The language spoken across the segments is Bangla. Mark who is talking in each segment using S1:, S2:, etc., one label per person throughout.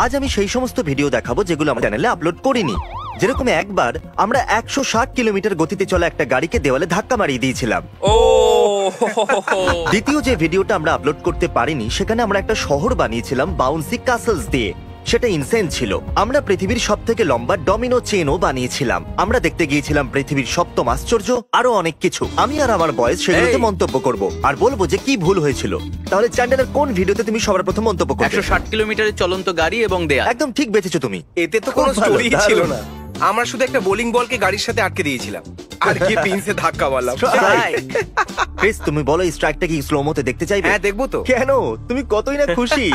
S1: আজ আমি সেই সমস্ত ভিডিও দেখাবো যেগুলো আমার চ্যানেলে আপলোড করিনি। যেরকম একবার আমরা 160 কিলোমিটার গতিতে চলা একটা গাড়িকে দেওয়ালে ধাক্কা মারিয়ে দিয়েছিলাম।
S2: ও
S1: দ্বিতীয় যে ভিডিওটা আমরা আপলোড করতে পারিনি, সেখানে আমরা একটা শহর বানিয়েছিলাম বাউন্সি ক্যাসলস দিয়ে। সেটা ইনসেন ছিল। আমরা পৃথিবীর সব থেকে লম্বা ডমিনো চেনও বানিয়েছিলাম। আমরা দেখতে গিয়েছিলাম পৃথিবীর সপ্তম আশ্চর্য, আরো অনেক কিছু। আমি আর আমার বয়েস সেগুলোতে মন্তব্য করব আর বলবো যে কি ভুল হয়েছিল। তাহলে চ্যানেলের কোন ভিডিওতে তুমি সবার প্রথম মন্তব্য করবে?
S2: 160 কিলোমিটারের চলন্ত গাড়ি এবং দেয়াল।
S1: একদম ঠিক বেঁচেছো তুমি।
S3: এতে তো কোনো
S1: খুব ভালো,
S3: স্টোরি ছিল
S1: দারুণ।
S3: না। আমরা শুধু একটা বোলিং বলকে গাড়ির সাথে আটকে দিয়েছিলাম আর গিয়ে পিনসে ধাক্কা মারলাম।
S1: ক্রিস, তুমি বলো এই স্ট্রাইকটা কি স্লো মোতে দেখতে চাইবে?
S3: হ্যাঁ, দেখবো তো।
S1: কেন? তুমি কতই না খুশি।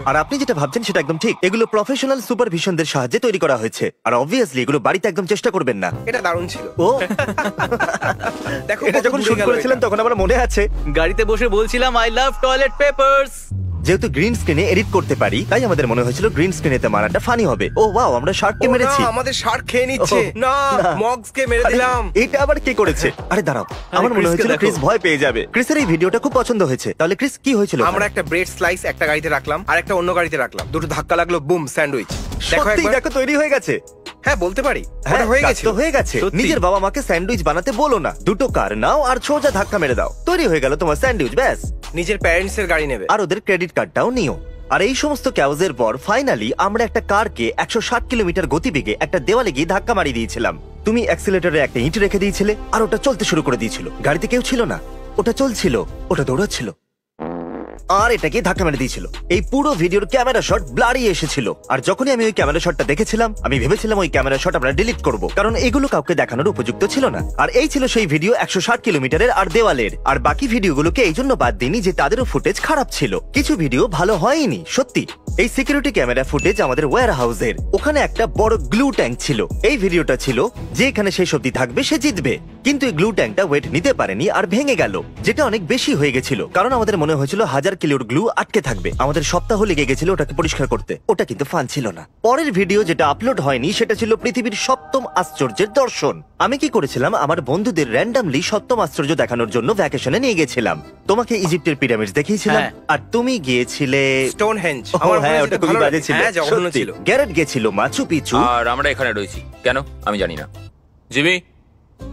S1: আর আপনি যেটা ভাবছেন সেটা একদম ঠিক। এগুলো প্রফেশনাল সুপারভিশনদের সাহায্যে তৈরি করা হয়েছে। আর অবভিয়াসলি এগুলো বাড়িতে একদম চেষ্টা করবেন না।
S3: এটা দারুণ ছিল।
S1: ও
S3: দেখো
S1: এটা
S3: কত
S1: যখন
S3: দূরে
S1: শুট
S3: গেল
S1: করেছিলাম
S3: এটা।
S1: তখন আমার মনে আছে,
S2: গাড়িতে বসে বলছিলাম আই লাভ টয়লেট পেপারস।
S1: যেহেতু গ্রিন স্ক্রিনে এডিট করতে পারি, তাই আমাদের মনে হয়েছিল গ্রিন স্ক্রিনেতে মারাটা ফানি হবে। ও ওয়াও, আমরা শার্ককে
S3: ও
S1: মেরেছি।
S3: না, আমাদের শার্ক খেয়ে নিচ্ছে।
S1: ও,
S3: না,
S1: না।
S3: মগসকে মেরে
S1: আরে,
S3: দিলাম।
S1: এটা আবার কে করেছে? আরে দাঁড়াও, আমার মনে
S2: ক্রিসকে
S1: হয়েছিল
S2: দেখো।
S1: ক্রিস ভয় পেয়ে যাবে। ক্রিসের এই ভিডিওটা খুব পছন্দ হয়েছে। তাহলে ক্রিস কি হয়েছিল?
S3: আমরা একটা ব্রেড স্লাইস একটা গাড়িতে রাখলাম আর একটা অন্য গাড়িতে রাখলাম। দুটো ধাক্কা লাগলো, বুম, স্যান্ডউইচ। দেখো
S1: সত্যি
S3: একবার।
S1: দেখো তৈরি হয়ে গেছে।
S3: হ্যাঁ, বলতে পারি
S1: হ্যাঁ,
S3: ওটা হয়ে
S1: কাজ
S3: গেছে।
S1: তো হয়ে গেছে।
S2: সত্যি।
S1: নিজের বাবা মাকে স্যান্ডউইচ বানাতে বলো না। দুটো কার নাও আর সোজা ধাক্কা মেরে দাও, তৈরি হয়ে গেল তোমার স্যান্ডউইচ। ব্যাস।
S3: নিজের প্যারেন্টস এর গাড়ি নেবে।
S1: আর ওদের ক্রেডিট কার্ডটাও নিও। আর এই সমস্ত ক্যাওজের পর ফাইনালি আমরা একটা কারকে 160 কিলোমিটার গতিবেগে একটা দেওয়ালে গিয়ে ধাক্কা মারিয়ে দিয়েছিলাম। তুমি অ্যাক্সিলারেটরে একটা ইট রেখে দিয়েছিলে আর ওটা চলতে শুরু করে দিয়েছিল। গাড়িতে কেউ ছিল না, ওটা চলছিল, ওটা দৌড়াচ্ছিল আর এটাকে ধাক্কা মেরে দিয়েছিল। এই পুরো ভিডিওর ক্যামেরা শট ব্লারি এসেছিল। আর যখনই আমি ওই ক্যামেরা শটটা দেখেছিলাম, আমি ভেবেছিলাম ওই ক্যামেরা শট আমরা ডিলিট করব, কারণ এগুলো কাউকে দেখানোর উপযুক্ত ছিল না। আর এই ছিল সেই ভিডিও 160 কিলোমিটারের আর দেওয়ালের। আর বাকি ভিডিওগুলোকে এই জন্য বাদ দিইনি যে তাদেরও ফুটেজ খারাপ ছিল। কিছু ভিডিও ভালো হয়নি সত্যি। এই সিকিউরিটি ক্যামেরা ফুটেজ আমাদের ওয়্যার হাউসের। ওখানে একটা বড় গ্লু ট্যাঙ্ক ছিল। এই ভিডিওটা ছিল যে এখানে শেষ অবধি থাকবে সে জিতবে, কিন্তু এই গ্লু ট্যাঙ্কটা ওয়েট নিতে পারেনি আর ভেঙে গেল, যেটা অনেক বেশি হয়ে গেছিল। কারণ আমাদের মনে হয়েছিল 1000 কিলোর গ্লু আটকে থাকবে। আমাদের সপ্তাহ লেগে গেছিল ওটাকে পরিষ্কার করতে। ওটা কিন্তু ফান ছিল না। পরের ভিডিও যেটা আপলোড হয়নি সেটা ছিল পৃথিবীর সপ্তম আশ্চর্যের দর্শন। আমি কি করেছিলাম, আমার বন্ধুদের র্যান্ডামলি সপ্তম আশ্চর্য দেখানোর জন্য ভ্যাকেশনে নিয়ে গেছিলাম। তোমাকে ইজিপ্টের পিরামিডস দেখিয়েছিলাম আর তুমি গিয়েছিলে
S3: স্টোনহেঞ্জ।
S1: ও, হ্যাঁ, ওটা খুবই বাজে ছিল।
S3: হ্যাঁ, জঘন্য
S1: সত্যি।
S3: ছিল।
S1: গ্যারেট গেছিল মাচু পিচু,
S4: আর আমরা এখানে রয়েছি কেন আমি জানি না। জিমি,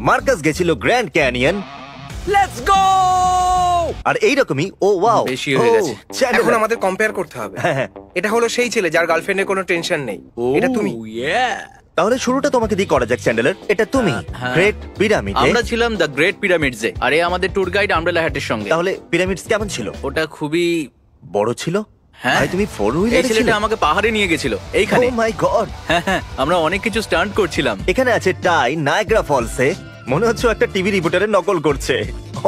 S1: মার্কাস গেছিল গ্র্যান্ড ক্যানিয়ন,
S2: লেটস গো।
S1: আর এইরকমই ও ওয়াও
S2: বেশি হয়ে গেছে।
S3: এখন আমাদের কম্পেয়ার করতে হবে।
S1: হ্যাঁ।
S3: এটা হলো সেই ছেলে যার গার্লফ্রেন্ডের কোনো টেনশন নেই। এটা তুমি।
S1: তাহলে শুরুটা তোমাকে দিয়ে করা যাক চ্যান্ডেলার। এটা তুমি
S2: হ্যাঁ।
S1: গ্রেট পিরামিডে।
S2: আমরা ছিলাম দ্য গ্রেট পিরামিডসে। আর এই আমাদের ট্যুর গাইড আমব্রেলা হ্যাটের সঙ্গে।
S1: তাহলে পিরামিডস কেমন ছিল?
S2: ওটা খুবই
S1: বড় ছিল?
S2: হ্যাঁ।
S1: ভাই তুমি ফোর
S2: এই
S1: হুইলারে
S2: ছেলেটা
S1: ছিলে?
S2: আমাকে পাহাড়ে নিয়ে গেছিল এইখানে।
S1: ও মাই গড।
S2: হ্যাঁ হ্যাঁ, আমরা অনেক কিছু স্টান্ট করছিলাম।
S1: এখানে আছে টাই নায়াগ্রা ফলসে। মনে হচ্ছে ও একটা টিভি রিপোর্টারের নকল করছে।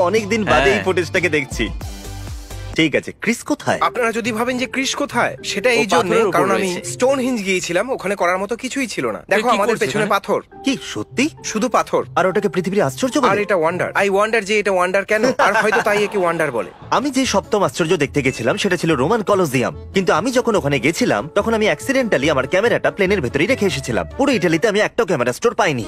S1: অনেকদিন বাদে এই
S2: হ্যাঁ।
S1: ফুটেজটাকে দেখছি। ঠিক আছে, ক্রিস কোথায়?
S3: আপনারা যদি ভাবেন যে ক্রিস কোথায়, সেটা
S2: ও
S3: এই জন্য
S2: পাথরের উপর
S3: কারণ আমি
S2: রয়েছে।
S3: স্টোনহেঞ্জ গিয়েছিলাম, ওখানে করার মতো কিছুই ছিল না। দেখো
S2: কি
S3: আমাদের
S2: করছে
S3: পেছনে
S2: এখানে?
S3: পাথর,
S1: কি সত্যি?
S3: শুধু পাথর।
S1: আর ওটাকে পৃথিবীর আশ্চর্য
S3: আর
S1: বলে?
S3: এটা ওয়ান্ডার। আই ওয়ান্ডার যে এটা ওয়ান্ডার কেন, আর হয়তো তাই একে ওয়ান্ডার বলে।
S1: আমি যে সপ্তম আশ্চর্য দেখতে গেছিলাম সেটা ছিল রোমান কলোজিয়াম। কিন্তু আমি যখন ওখানে গেছিলাম তখন আমি অ্যাক্সিডেন্টালি আমার ক্যামেরাটা প্লেনের ভেতরেই রেখে এসেছিলাম। পুরো ইটালিতে আমি একটাও ক্যামেরা স্টোর পাইনি।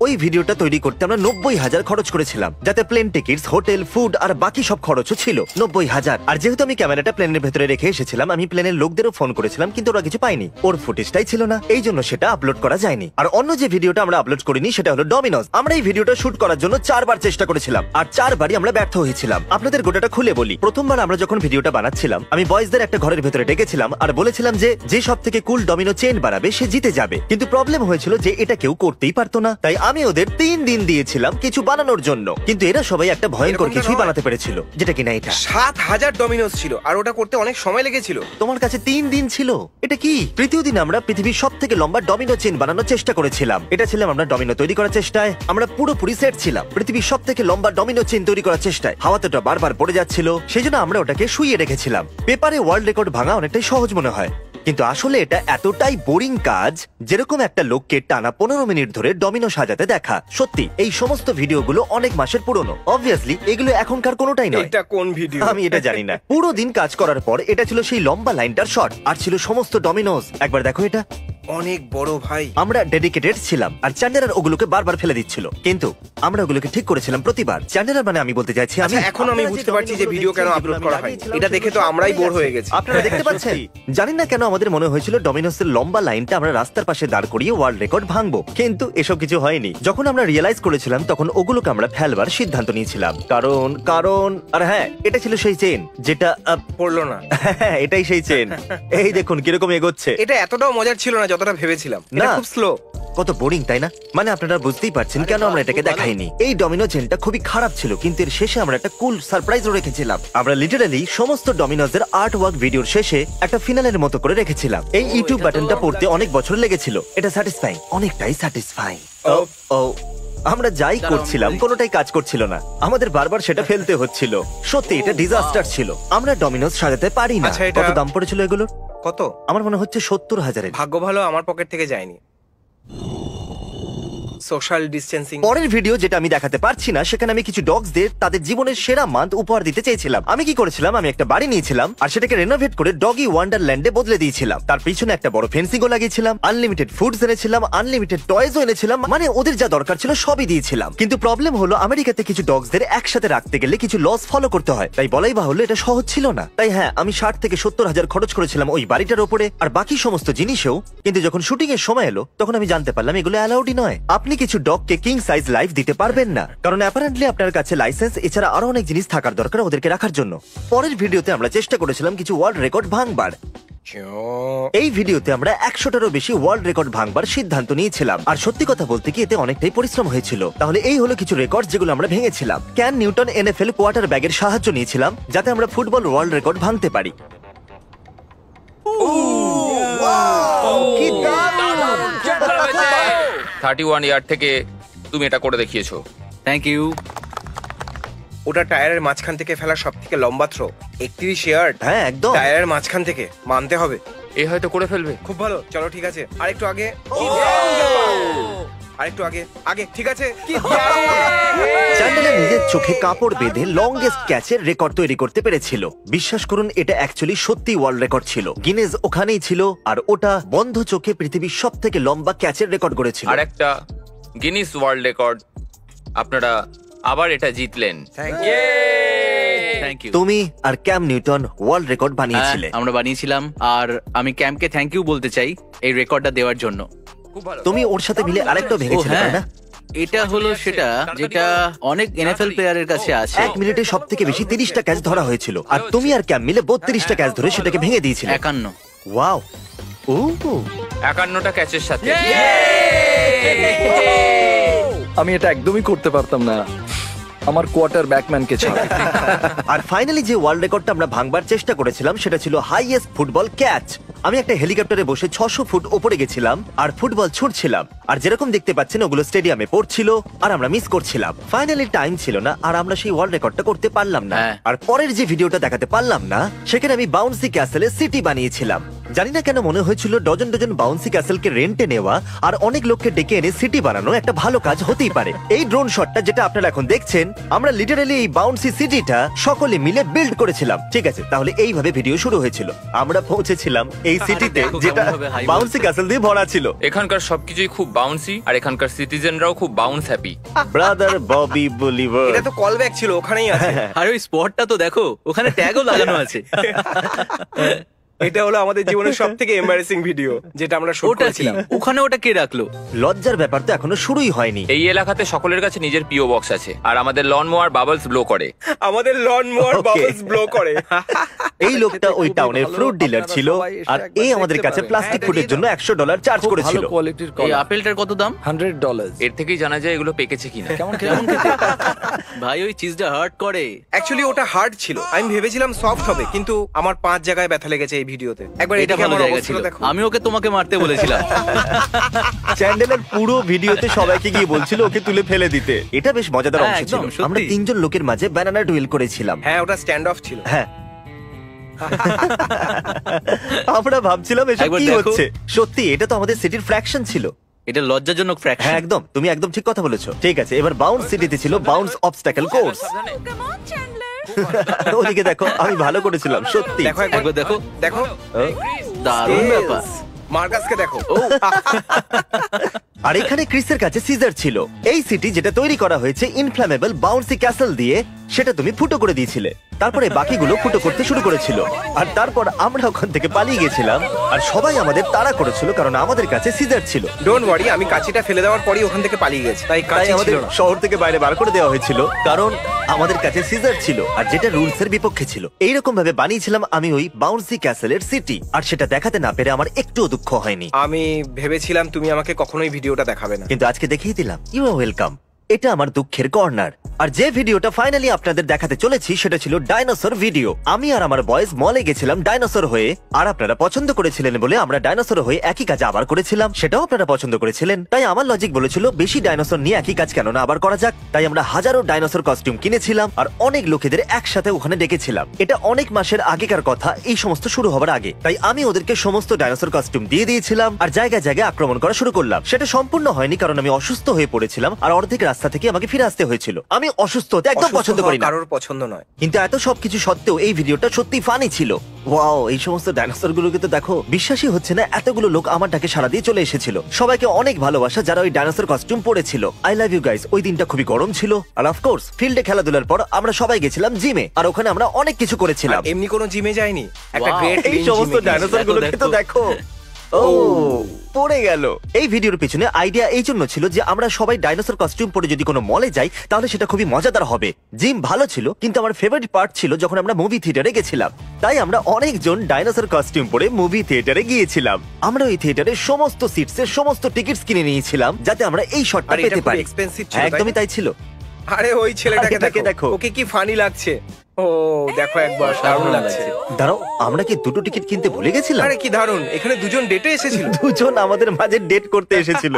S1: ওই ভিডিওটা তৈরি করতে আমরা 90,000 খরচ করেছিলাম, যাতে প্লেন টিকিটস, হোটেল, ফুড আর বাকি সব খরচও ছিল 90,000। আর যেহেতু আমি ক্যামেরাটা প্লেনের ভেতরে রেখে এসেছিলাম, আমি প্লেনের লোকদেরও ফোন করেছিলাম, কিন্তু ওরা কিছু পাইনি। ওর ফুটেজটাই ছিল না, এই জন্য সেটা আপলোড করা যায়নি। আর অন্য যে ভিডিওটা আমরা আপলোড করিনি সেটা হলো ডমিনোজ। আমরা এই ভিডিওটা শুট করার জন্য 4 বার চেষ্টা করেছিলাম আর 4 বারই আমরা ব্যর্থ হয়েছিলাম। আপনাদের গোটাটা খুলে বলি। প্রথমবার আমরা যখন ভিডিওটা বানাচ্ছিলাম, আমি বয়েজদের একটা ঘরের ভেতরে ডেকেছিলাম আর বলেছিলাম যে সব থেকে কুল ডমিনো চেন বানাবে সে জিতে যাবে। কিন্তু প্রবলেম হয়েছিল যে এটা কেউ করতেই পারতো না, তাই আমি ওদের 3 দিন দিয়েছিলাম কিছু বানানোর জন্য। কিন্তু এরা সবাই একটা ভয়ঙ্কর
S3: এরকমটা
S1: কিছুই
S3: নয়।
S1: বানাতে পেরেছিল, যেটা কিনা এটা।
S3: 7,000 ডমিনোজ ছিল আর ওটা করতে অনেক সময় লেগেছিল।
S1: তোমার কাছে 3 দিন ছিল। এটা কি? তৃতীয় দিন আমরা পৃথিবীর সব থেকে লম্বা ডমিনো চেন বানানোর চেষ্টা করেছিলাম। এটা ছিলাম আমরা ডমিনো তৈরি করার চেষ্টায়। আমরা পুরোপুরি সেট ছিলাম পৃথিবীর সব থেকে লম্বা ডমিনো চেন তৈরি করার চেষ্টায়। হাওয়াতে ওটা বারবার পড়ে যাচ্ছিল, সেজন্য আমরা ওটাকে শুইয়ে রেখেছিলাম। পেপারে ওয়ার্ল্ড রেকর্ড ভাঙা অনেকটাই সহজ মনে হয়, কিন্তু আসলে এটা এতটাই বোরিং কাজ যেরকম একটা লোককে টানা 15 মিনিট ধরে ডমিনো সাজাতে দেখা। সত্যি এই সমস্ত ভিডিওগুলো অনেক মাসের পুরনো। অবভিয়াসলি এগুলো এখনকার কোনোটাই নয়।
S3: এটা কোন ভিডিও
S1: আমি এটা জানি না। পুরো দিন কাজ করার পর এটা ছিল সেই লম্বা লাইনটার শট আর ছিল সমস্ত ডমিনোজ। একবার দেখো এটা।
S3: অনেক বড় ভাই।
S1: আমরা ডেডিকেটেড ছিলাম আর চ্যান্ডেলার ওগুলোকে বারবার ফেলে দিচ্ছিল, কিন্তু আমরা ওগুলোকে ঠিক করেছিলাম প্রতিবার। চ্যান্ডেলার মানে আমি বলতে চাইছি
S3: আচ্ছা, এখন আমি বুঝতে পারছি যে ভিডিও কেন আপলোড করা হয়। এটা দেখে তো আমরাই বোর হয়ে গেছি।
S1: আপনারা দেখতে পাচ্ছেন? জানি না কেন আমাদের মনে হয়েছিল ডমিনোসের লম্বা লাইনটা আমরা রাস্তার পাশে দাঁড় করিয়ে ওয়ার্ল্ড রেকর্ড ভাঙবো, কিন্তু এসব কিছু হয়নি। যখন আমরা রিয়েলাইজ করেছিলাম তখন ওগুলোকে আমরা ফেলবার সিদ্ধান্ত নিয়েছিলাম, কারণ আর হ্যাঁ, এটা ছিল সেই চেন যেটা
S3: পড়লো না।
S1: হ্যাঁ, এটাই সেই চেন। এই দেখুন কিরকম এগোচ্ছে।
S3: এটা এতটাও মজার ছিল না যতটা ভেবেছিলাম। এটা
S1: না।
S3: খুব স্লো।
S1: কত বোরিং, তাই না? মানে আপনারা বুঝতেই পারছেন কেন আমরা এটাকে দেখাইনি। এই ডমিনো চেনটা খুবই খারাপ ছিল, কিন্তু এর শেষে আমরা একটা কুল সারপ্রাইজও রেখেছিলাম। আমরা লিটারালি সমস্ত ডমিনোজের আর্ট ওয়ার্ক ভিডিওর শেষে একটা ফিনালের মতো করে রেখেছিলাম। এই ইউটিউব বাটনটা পড়তে অনেক বছর লেগেছিল। এটা স্যাটিসফাইং, অনেকটাই স্যাটিসফাইং। ও আমরা যাই করছিলাম কোনোটাই কাজ করছিল না, আমাদের বারবার সেটা ফেলতে হচ্ছিল। সত্যি এটা ডিজাস্টার ছিল। আমরা ডমিনোজ সাজাতে পারি না।
S3: আচ্ছা, এটা-
S1: কত দাম পড়েছিল এগুলোর?
S3: কত?
S1: আমার মনে হচ্ছে 70,000।
S3: ভাগ্য ভালো আমার পকেট থেকে যায়নি। Social distancing.
S1: পরের ভিডিও যেটা আমি দেখাতে পারছি না, সেখানে আমি কিছু ডগসদের তাদের জীবনের সেরা মান্থ উপহার দিতে চেয়েছিলাম। আমি কি করেছিলাম, আমি একটা বাড়ি নিয়েছিলাম আর সেটাকে রেনোভেট করে ডগি ওয়ান্ডারল্যান্ডে বদলে দিয়েছিলাম। তার পিছনে একটা বড় ফেন্সিংও লাগিয়েছিলাম, আনলিমিটেড ফুডস এনেছিলাম, আনলিমিটেড টয়েজও এনেছিলাম, মানে ওদের যা দরকার ছিল সবই দিয়েছিলাম। কিন্তু প্রবলেম হলো আমেরিকাতে কিছু ডগসদের একসাথে রাখতে গেলে কিছু লস ফলো করতে হয়, তাই বলাই বাহুল্য এটা সহজ ছিল না। তাই হ্যাঁ, আমি 60 থেকে 70,000 খরচ করেছিলাম ওই বাড়িটার উপরে আর বাকি সমস্ত জিনিসেও। কিন্তু যখন শুটিং এর সময় এলো তখন আমি জানতে পারলাম এগুলো অ্যালাউডই নয়। আপনি কিছু ডগকে কিং সাইজ লাইফ দিতে পারবেন না, কারণ অ্যাপারেন্টলি আপনার কাছে লাইসেন্স এছাড়া আরো অনেক জিনিস থাকার দরকার ওদেরকে রাখার জন্য। পরের ভিডিওতে আমরা চেষ্টা করেছিলাম কিছু ওয়ার্ল্ড রেকর্ড ভাঙবার। এই ভিডিওতে আমরা 100টারও বেশি ওয়ার্ল্ড রেকর্ড ভাঙবার সিদ্ধান্ত নিয়েছিলাম, আর সত্যি কথা বলতে কি এতে অনেকটাই পরিশ্রম হয়েছিল। তাহলে এই হলো কিছু রেকর্ড যেগুলো আমরা ভেঙেছিলাম। ক্যান নিউটন NFL কোয়ার্টার ব্যাগের সাহায্য নিয়েছিলাম যাতে আমরা ফুটবল ওয়ার্ল্ড রেকর্ড ভাঙতে পারি। কি দারুণ!
S4: 31 ইয়ার্ড থেকে তুমি এটা করে দেখিয়েছো।
S2: Thank you.
S3: ওটা টায়ারের মাঝখান থেকে ফেলা সব থেকে লম্বা থ্রো। 31 ইয়ার্ড।
S1: হ্যাঁ একদম।
S3: টায়ারের মাঝখান থেকে মানতে হবে।
S4: এ হয়তো করে ফেলবে।
S3: খুব ভালো, চলো ঠিক আছে। আরেকটু আগে। আরেকটু আগে। আগে, ঠিক আছে।
S1: চ্যান্ডেলার নিজের চোখে কাপড় বেঁধে লংগেস্ট ক্যাচের রেকর্ড তৈরি করতে পেরেছিল। বিশ্বাস করুন, এটা অ্যাকচুয়ালি সত্যি ওয়ার্ল্ড রেকর্ড ছিল। গিনেজ ওখানেই ছিল, আর ওটা বন্ধ চোখে পৃথিবীর সব থেকে লম্বা ক্যাচের রেকর্ড করেছিল।
S4: আর একটা গিনিস ওয়ার্ল্ড রেকর্ড। আপনারা আবার এটা জিতলেন।
S2: Thank you.
S1: তুমি আর ক্যাম নিউটন ওয়ার্ল্ড রেকর্ড বানিয়েছিলে।
S2: আমরা বানিয়েছিলাম, আর আমি ক্যাম্পকে থ্যাংক ইউ বলতে চাই এই রেকর্ডটা দেওয়ার জন্য।
S4: খুব ভালো।
S1: তুমি ওর সাথে মিলে আরেকটা ভেঙেছিলে, তাই না?
S2: এটা হলো সেটা যেটা অনেক NFL প্লেয়ারের কাছে আছে।
S1: 1 মিনিটে সব থেকে বেশি 30টা ক্যাচ ধরা হয়েছিল, আর তুমি আর ক্যাম মিলে 32টা ক্যাচ ধরে সেটাকে ভেঙে দিয়েছিলে।
S2: 51।
S1: ওয়াও! ও
S4: 51টা ক্যাচের সাথে।
S5: আমি এটা একদমই করতে পারতাম না আমার কোয়ার্টার ব্যাকম্যানকে ছাড়া।
S1: আর ফাইনালি যে ওয়ার্ল্ড রেকর্ডটা আমরা ভাঙবার চেষ্টা করেছিলাম সেটা ছিল হাইয়েস্ট ফুটবল ক্যাচ। আমি একটা হেলিকপ্টারে বসে 600 ফুট উপরে গেছিলাম আর ফুটবল ছুটছিলাম, আর যেরকম দেখতে পাচ্ছেন ওগুলো স্টেডিয়ামে পড়ছিল আর আমরা মিস করছিলাম। ফাইনালি টাইম ছিল না আর আমরা সেই ওয়ার্ল্ড রেকর্ডটা করতে পারলাম না।
S2: হ্যাঁ।
S1: আর পরের যে ভিডিওটা দেখাতে পারলাম না, সেখানে আমি বাউন্সি ক্যাসেলে সিটি বানিয়েছিলাম। জানি না কেন মনে হয়েছিল ডজন ডজন বাউন্সি ক্যাসেলকে রেন্টে নেওয়া আর অনেক লোককে ডেকে এনে সিটি বানানো একটা ভালো কাজ হতেই পারে। এই ড্রোন শটটা যেটা আপনারা এখন দেখছেন, আমরা লিটারালি এই বাউন্সি সিটিটা সকলে মিলে বিল্ড করেছিলাম। ঠিক আছে, তাহলে এইভাবে ভিডিও শুরু হয়েছিল। আমরা পৌঁছেছিলাম এই সিটিতে
S2: দেখো
S1: যেটা
S2: কেমনভাবে high
S1: বাউন্সি ক্যাসেল দিয়ে ভরা ছিল।
S4: এখানকার সবকিছুই খুব বাউন্সি, আর এখানকার সিটিজেনরাও খুব bounce happy.
S1: Brother Bobby Bolivar.
S3: এটা তো কল ব্যাক ছিল, ওখানেই আছে।
S2: আর ওই স্পটটা তো দেখো, ওখানে ট্যাগও লাগানো আছে।
S3: এটা হলো আমাদের জীবনের সব থেকে এম্বারেসিং ভিডিও যেটা আমরা শুট
S2: ওটা কি?
S3: করেছিলাম।
S2: ওখানে ওটা কে রাখলো?
S1: লজ্জার ব্যাপার তো এখনো শুরুই হয়নি।
S4: এই এলাকাতে সকলের কাছে নিজের পিও বক্স আছে, আর আমাদের লন মোয়ার বাবলস ব্লো করে।
S3: আমাদের lawn mower
S1: Okay.
S3: Bubbles blow করে।
S1: এই লোকটা ওই টাউনের ফ্রুট ডিলার ছিল, আর এই আমাদের কাছে প্লাস্টিক ফুডের জন্য $100 চার্জ
S5: ভালো
S1: করেছিল।
S5: কোয়ালিটির
S2: এই
S5: কলা
S2: আপেলটার কত দাম?
S5: $100
S4: এর থেকেই জানা যায় এগুলো পেকেছে কিনা।
S5: কেমন
S2: কেমন
S5: খেতে?
S2: খেতে? ভাই ওই চিজটা হার্ট করে।
S3: অ্যাকচুয়ালি ওটা হার্ড ছিল, আমি ভেবেছিলাম সফট হবে, কিন্তু আমার 5 জায়গায় ব্যথা লেগেছে এই ভিডিওতে। একবার
S2: এটা ভালো জায়গা ছিল। আমি ওকে তোমাকে মারতে বলেছিলাম।
S1: চ্যান্ডেলার পুরো ভিডিওতে সবাইকে গিয়ে বলছিল ওকে তুলে ফেলে দিতে। এটা বেশ মজাদার
S2: হ্যাঁ,
S1: অংশ ছিল।
S2: একদম, সত্যি।
S1: আমরা 3 জন লোকের মাঝে ব্যানানা ডুয়েল করেছিলাম।
S3: হ্যাঁ, ওটা স্ট্যান্ড অফ ছিল।
S1: হ্যাঁ। আমরা ভাবছিলাম এসব
S2: একবার
S1: কি
S2: দেখো।
S1: হচ্ছে। সত্যি এটা তো আমাদের সিটির ফ্র্যাকশন ছিল।
S2: এটা লজ্জাজনক
S1: হ্যাঁ
S2: ফ্র্যাকশন।
S1: একদম, তুমি একদম ঠিক কথা বলেছো। ঠিক আছে, এবার বাউন্স সিটিতে ছিল বাউন্স অবস্টাকল কোর্স।
S4: সাবধানে।
S1: ওদিকে দেখো, আমি ভালো করেছিলাম সত্যি।
S3: দেখো একবার,
S2: একবার দেখো,
S3: দেখো।
S1: ও,
S2: দারুণ ব্যাপার।
S3: মার্কাসকে দেখো।
S1: আর এখানে ক্রিসের কাছে সিজার ছিল। এই সিটি যেটা তৈরি করা হয়েছে ইনফ্ল্যামেবল বাউন্সি ক্যাসেল দিয়ে, সেটা তুমি ফুটো করে দিয়েছিলে। তারপরে বাকিগুলো ফুটো করতে শুরু করেছিল, আর তারপর আমরা ওখান থেকে পালিয়ে গেছিলাম। আর সবাই আমাদের তাড়া করেছিল কারণ আমাদের কাছে সিজার ছিল।
S3: ডোন্ট ওয়ারি, আমি কাঁচিটা ফেলে দেওয়ার পরই ওখান থেকে পালিয়ে গেছি, তাই
S1: তাই
S3: কাঁচি
S1: আমাদের
S3: ছিল না।
S1: শহর থেকে বাইরে বার করে দেওয়া হয়েছিল কারণ আমাদের কাছে সিজার ছিল, আর যেটা রুলস এর বিপক্ষে ছিল। এইরকম ভাবে বানিয়েছিলাম আমি ওই বাউন্সি ক্যাসেলের সিটি, আর সেটা দেখাতে না পেরে আমার একটুও দুঃখ হয়নি।
S3: আমি ভেবেছিলাম তুমি আমাকে কখনোই ভিডিওটা দেখাবে না।
S1: কিন্তু আজকে দেখিয়ে দিলাম। You are welcome. এটা আমার দুঃখের কর্নার। আর যে ভিডিওটা ফাইনালি আপনাদের দেখাতে চলেছি সেটা ছিল ডাইনোসর ভিডিও। আমি আর আমার বয়েজ মলে গেছিলাম ডাইনোসর হয়ে, আর আপনারা পছন্দ করেছিলেন বলে আমরা ডাইনোসর হয়ে একই কাজ আবার করেছিলাম। সেটাও আপনারা পছন্দ করেছিলেন, তাই আমার লজিক বলেছিল বেশি ডাইনোসর নিয়ে একই কাজ কেন না আবার করা যাক। তাই আমরা হাজারো ডাইনোসর কস্টিউম কিনেছিলাম আর অনেক লোকেদের একসাথে ওখানে ডেকেছিলাম। এটা অনেক মাসের আগেকার কথা, এই সমস্ত শুরু হবার আগে। তাই আমি ওদেরকে সমস্ত ডাইনোসর কস্টিউম দিয়ে দিয়েছিলাম আর জায়গায় জায়গায় আক্রমণ করা শুরু করলাম। সেটা সম্পূর্ণ হয়নি কারণ আমি অসুস্থ হয়ে পড়েছিলাম আর অর্ধেক রাস্তা থেকে আমাকে ফিরে আসতে হয়েছিল। আমি অসুস্থ হতে একদম
S3: অসুস্থ
S1: পছন্দ
S3: হওয়া
S1: করি না,
S3: কারোর পছন্দ নয়।
S1: কিন্তু এত সবকিছু সত্ত্বেও এই ভিডিওটা সত্যি ফানি ছিল। ওয়াও, এই সমস্ত ডাইনোসর গুলোকে তো দেখো, বিশ্বাসই হচ্ছে না এতগুলো লোক আমার ডাকে সাড়া দিয়ে চলে এসেছিল। সবাইকে অনেক ভালোবাসা যারা ওই ডাইনোসর কস্টিউম পরেছিল। I love you guys. ওই দিনটা খুবই গরম ছিল, আর অফকোর্স ফিল্ডে খেলাধুলার পর আমরা সবাই গেছিলাম জিমে, আর ওখানে আমরা অনেক কিছু করেছিলাম।
S3: আর এমনি কোনো জিমে যায়নি, একটা
S2: Wow,
S3: গ্রেট
S1: এই সমস্ত ডাইনোসর গুলোকে তো দেখো। ও পড়ে গেল। এই ভিডিওর পিছনে আইডিয়া এই জন্য ছিল যে আমরা সবাই ডাইনোসর কস্টিউম পরে যদি কোনো মলে যাই তাহলে সেটা খুবই মজাদার হবে। জিম ভালো ছিল, কিন্তু আমার ফেভারিট পার্ট ছিল যখন আমরা মুভি থিয়েটারে গেছিলাম। তাই আমরা অনেকজন ডাইনোসর কস্টিউম পরে মুভি থিয়েটারে গিয়েছিলাম। আমরা ওই থিয়েটারের সমস্ত সিটসের সমস্ত টিকিটস কিনে নিয়েছিলাম যাতে আমরা এই শটটা
S3: আর এটা
S1: পেতে
S3: খুব
S1: পারি।
S3: এক্সপেন্সিভ ছিল, তাই না?
S1: একদমই তাই ছিল।
S3: আরে ওই ছেলেটাকে
S1: আরে তাকে
S3: দেখো,
S1: দেখো।
S3: ওকে কি ফানি লাগছে। ও দেখো একবার, দারুণ লাগছে।
S1: দাঁড়াও, আমরা কি দুটো টিকিট কিনতে ভুলে গেছিলাম?
S3: আরে কি দারুণ, এখানে দুজন ডেটে এসেছিল।
S1: দুজন আমাদের মাঝে ডেট করতে এসেছিল।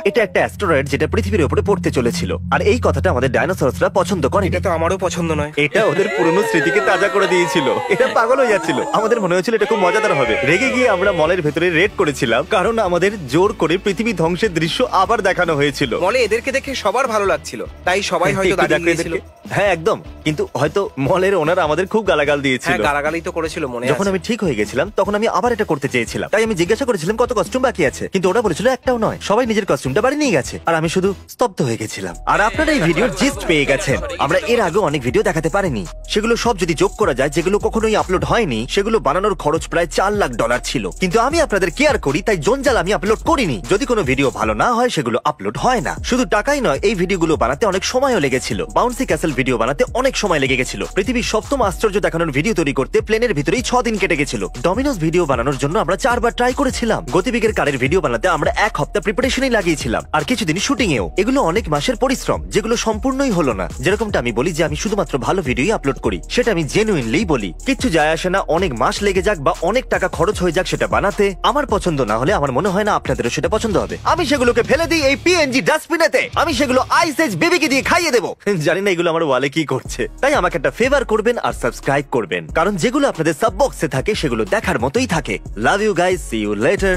S1: এটা একটা অ্যাস্টেরয়েড যেটা পৃথিবীর উপরে পড়তে চলেছিল, আর এই কথাটা আমাদের ডাইনোসরসরা পছন্দ করে।
S3: এটা তো আমারও পছন্দ নয়।
S1: এটা ওদের পুরনো স্মৃতিকে তাজা করে দিয়েছিল। এটা পাগল হয়ে যাচ্ছিল। আমাদের মনে হয়েছিল এটা খুব মজাদার হবে। রেগে গিয়ে আমরা মলের ভেতরে রেড করেছিলাম কারণ আমাদের জোর করে পৃথিবী ধ্বংসের দৃশ্য আবার দেখানো হয়েছিল।
S3: মলে এদেরকে দেখে সবার ভালো লাগছিল, তাই সবাই হয়তো
S1: একটু
S3: দাঁড়িয়ে
S1: দেখো
S3: গিয়েছিল।
S1: এদেরকে। হ্যাঁ একদম, কিন্তু হয়তো মলের ওনার আমাদের খুব গালাগাল
S3: হ্যাঁ,
S1: দিয়েছিল।
S3: গালাগালি তো করেছিল মনে
S1: যখন
S3: আছে।
S1: আমি ঠিক হয়ে গেছিলাম তখন আমি আবার এটা করতে চেয়েছিলাম। তাই আমি জিজ্ঞাসা করেছিলাম কত কস্টিউম বাকি আছে, কিন্তু ওরা বলেছিল একটাও নয়। সবাই নিজের কস্টিউমটা বাড়ি নিয়ে গেছে আর আমি শুধু স্তব্ধ হয়ে গেছিলাম। আর আপনারা এই ভিডিওর জিস্ট পেয়ে গেছেন। আমরা এর আগে অনেক ভিডিও দেখাতে পারিনি, সেগুলো সব যদি যোগ করা যায়, যেগুলো কখনোই আপলোড হয়নি, সেগুলো বানানোর খরচ প্রায় $4 লাখ ছিল। কিন্তু আমি আপনাদের কেয়ার করি তাই জঞ্জাল আমি আপলোড করিনি। যদি কোনো ভিডিও ভালো না হয় সেগুলো আপলোড হয় না। শুধু টাকাই নয়, এই ভিডিওগুলো বানাতে অনেক সময়ও লেগেছিল। বাউন্সি ক্যাসেল ভিডিও বানাতে অনেক সময় লেগে গেছিল। পৃথিবীর সপ্তম আশ্চর্য দেখানোর ভিডিও তৈরি করতে প্লেনের ভিতরেই 6 দিন কেটে গেছিল। ডমিনোস ভিডিও বানানোর জন্য আমরা 4 বার ট্রাই করেছিলাম। গতিবেগের কারের ভিডিও বানাতে আমরা 1 সপ্তাহ প্রিপারেশনই লাগিয়েছিলাম, আর কিছুদিন শুটিং এও। এগুলো অনেক মাসের পরিশ্রম যেগুলো সম্পূর্ণই হলো না। যেরকমটা আমি বলি যে আমি শুধুমাত্র ভালো ভিডিওই আপলোড করি, সেটা আমি জেনুইনলি বলি। কিচ্ছু যায় আসে না অনেক মাস লেগে যাক বা অনেক টাকা খরচ হয়ে যাক সেটা বানাতে। আমার পছন্দ না হলে আমার মনে হয় না আপনাদেরও সেটা পছন্দ হবে। আমি সেগুলোকে ফেলে দিই এই পিএনজি ডাস্টবিনেতে। আমি সেগুলো আইস এজ বেবিকে দিয়ে খাইয়ে দেবো। জানি না এগুলো আমার ওয়ালে কি করছে। তাই আমাকে একটা ফেভার করবেন আর সাবস্ক্রাইব করবেন, কারণ যেগুলো আপনাদের সাব বক্সে থাকে সেগুলো দেখার মতোই থাকে। Love you guys, see you letter.